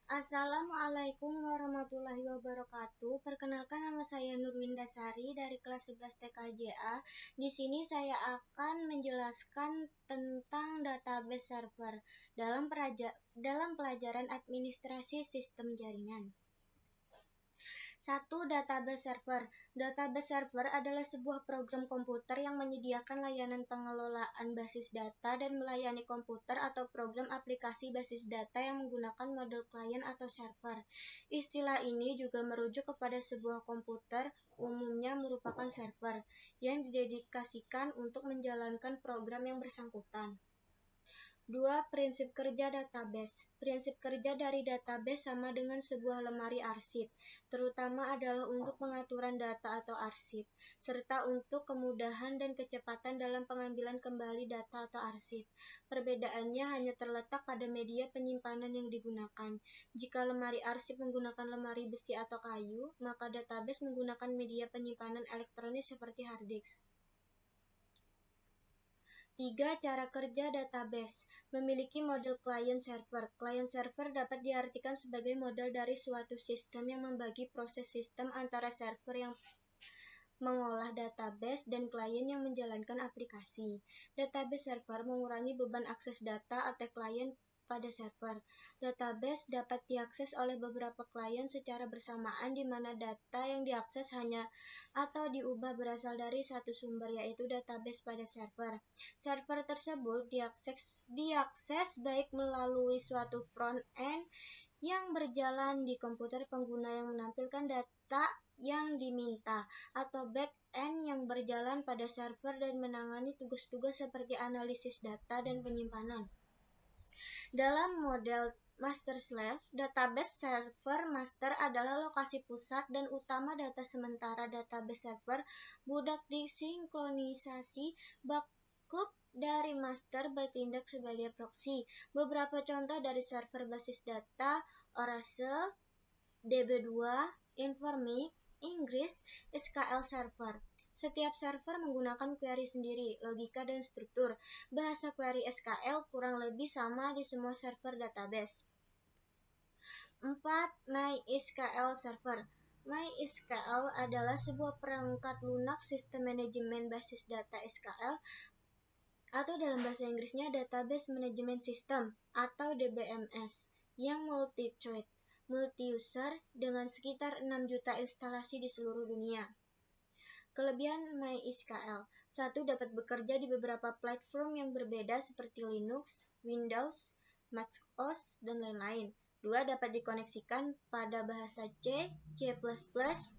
Assalamualaikum warahmatullahi wabarakatuh. Perkenalkan, nama saya Nurwindasari dari kelas 11 TKJA. Di sini saya akan menjelaskan tentang database server dalam pelajaran administrasi sistem jaringan. 1. Database server. Database server adalah sebuah program komputer yang menyediakan layanan pengelolaan basis data dan melayani komputer atau program aplikasi basis data yang menggunakan model klien atau server. Istilah ini juga merujuk kepada sebuah komputer, umumnya merupakan server, yang didedikasikan untuk menjalankan program yang bersangkutan. 2. Prinsip kerja database. Prinsip kerja dari database sama dengan sebuah lemari arsip, terutama adalah untuk pengaturan data atau arsip, serta untuk kemudahan dan kecepatan dalam pengambilan kembali data atau arsip. Perbedaannya hanya terletak pada media penyimpanan yang digunakan. Jika lemari arsip menggunakan lemari besi atau kayu, maka database menggunakan media penyimpanan elektronik seperti hard disk. 3. Cara kerja database. Memiliki model client-server. Client-server dapat diartikan sebagai model dari suatu sistem yang membagi proses sistem antara server yang mengolah database dan klien yang menjalankan aplikasi. Database server mengurangi beban akses data atau klien pada server. Database dapat diakses oleh beberapa klien secara bersamaan di mana data yang diakses hanya atau diubah berasal dari satu sumber, yaitu database pada server. Server tersebut diakses baik melalui suatu front-end yang berjalan di komputer pengguna yang menampilkan data yang diminta, atau back-end yang berjalan pada server dan menangani tugas-tugas seperti analisis data dan penyimpanan. Dalam model master-slave, database server master adalah lokasi pusat dan utama data, sementara database server budak disinkronisasi backup dari master bertindak sebagai proxy. Beberapa contoh dari server basis data: Oracle, DB2, Informix, Inggris, SQL Server. Setiap server menggunakan query sendiri, logika dan struktur. Bahasa query SQL kurang lebih sama di semua server database. 4. MySQL Server. MySQL adalah sebuah perangkat lunak sistem manajemen basis data SQL, atau dalam bahasa Inggrisnya Database Management System atau DBMS, yang multi-thread, multi-user dengan sekitar 6 juta instalasi di seluruh dunia. Kelebihan MySQL: 1. Dapat bekerja di beberapa platform yang berbeda seperti Linux, Windows, macOS, dan lain-lain. 2. Dapat dikoneksikan pada bahasa C, C++,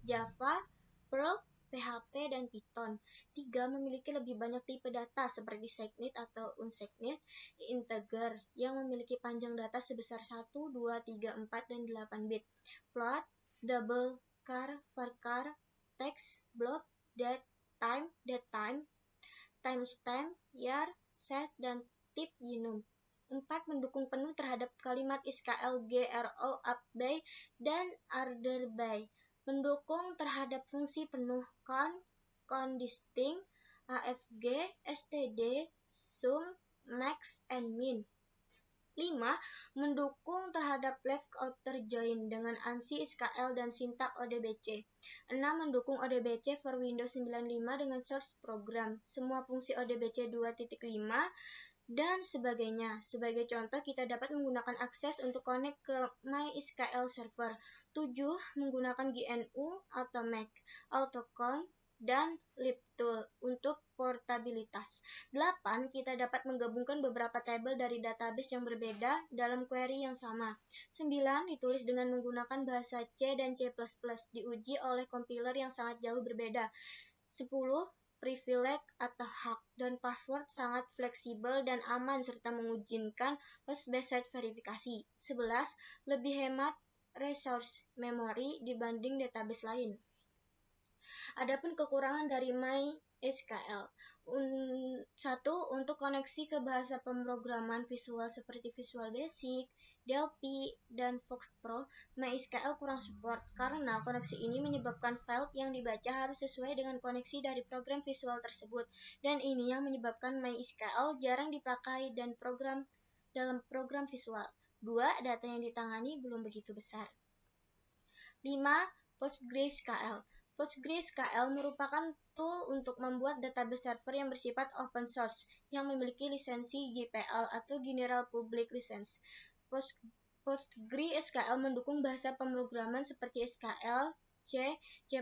Java, Perl, PHP, dan Python. 3. Memiliki lebih banyak tipe data seperti segnet atau unSegnet, integer yang memiliki panjang data sebesar 1, 2, 3, 4, dan 8 bit, float, double, char, varchar, text, blob, datetime, timestamp, year, set, dan type enum. 4. Mendukung penuh terhadap kalimat SQL, GRO, UPBY, dan ORDERBY. Mendukung terhadap fungsi penuh distinct, AFG, STD, sum, max, and min. 5. Mendukung terhadap left outer join dengan ANSI SQL dan sintak ODBC. 6. Mendukung ODBC for Windows 95 dengan search program, semua fungsi ODBC 2.5, dan sebagainya. Sebagai contoh, kita dapat menggunakan akses untuk connect ke MySQL Server. 7. Menggunakan GNU atau Mac, AutoConf, dan libtool untuk portabilitas. 8. Kita dapat menggabungkan beberapa tabel dari database yang berbeda dalam query yang sama. 9. Ditulis dengan menggunakan bahasa C dan C++, diuji oleh compiler yang sangat jauh berbeda. 10. Privilege atau hak dan password sangat fleksibel dan aman serta mengizinkan host-based verifikasi. 11. Lebih hemat resource memori dibanding database lain. Adapun kekurangan dari MySQL: 1. Untuk koneksi ke bahasa pemrograman visual seperti Visual Basic, Delphi, dan Fox Pro, MySQL kurang support karena koneksi ini menyebabkan file yang dibaca harus sesuai dengan koneksi dari program visual tersebut, dan ini yang menyebabkan MySQL jarang dipakai dalam program visual. 2. Data yang ditangani belum begitu besar. 5. PostgreSQL. PostgreSQL merupakan tool untuk membuat database server yang bersifat open source, yang memiliki lisensi GPL atau General Public License. PostgreSQL mendukung bahasa pemrograman seperti SQL, C, C++,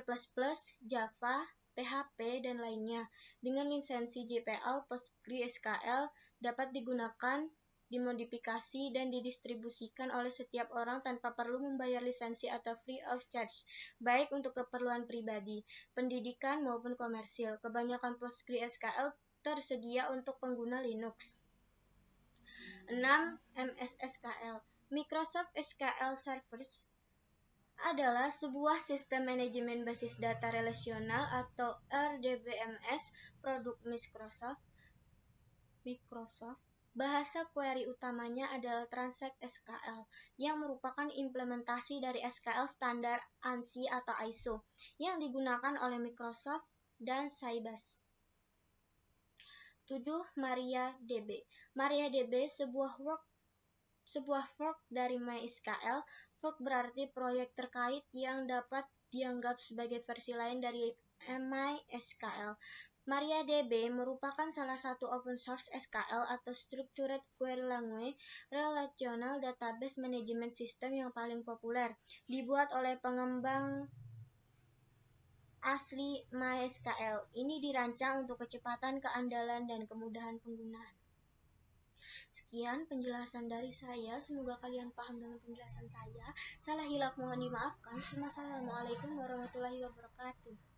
Java, PHP, dan lainnya. Dengan lisensi GPL, PostgreSQL dapat digunakan, dimodifikasi, dan didistribusikan oleh setiap orang tanpa perlu membayar lisensi atau free of charge, baik untuk keperluan pribadi, pendidikan, maupun komersil. Kebanyakan PostgreSQL tersedia untuk pengguna Linux. 6. MS SQL. Microsoft SQL Servers adalah sebuah sistem manajemen basis data relasional atau RDBMS produk Microsoft. Bahasa query utamanya adalah Transact SQL, yang merupakan implementasi dari SQL standar ANSI atau ISO, yang digunakan oleh Microsoft dan Sybase. 7. MariaDB. MariaDB sebuah fork dari MySQL. Fork berarti proyek terkait yang dapat dianggap sebagai versi lain dari MySQL. MariaDB merupakan salah satu open source SQL atau Structured Query Language Relational Database Management System yang paling populer. Dibuat oleh pengembang asli MySQL. Ini dirancang untuk kecepatan, keandalan, dan kemudahan penggunaan. Sekian penjelasan dari saya. Semoga kalian paham dengan penjelasan saya. Salah hilaf mohon dimaafkan. Wassalamualaikum warahmatullahi wabarakatuh.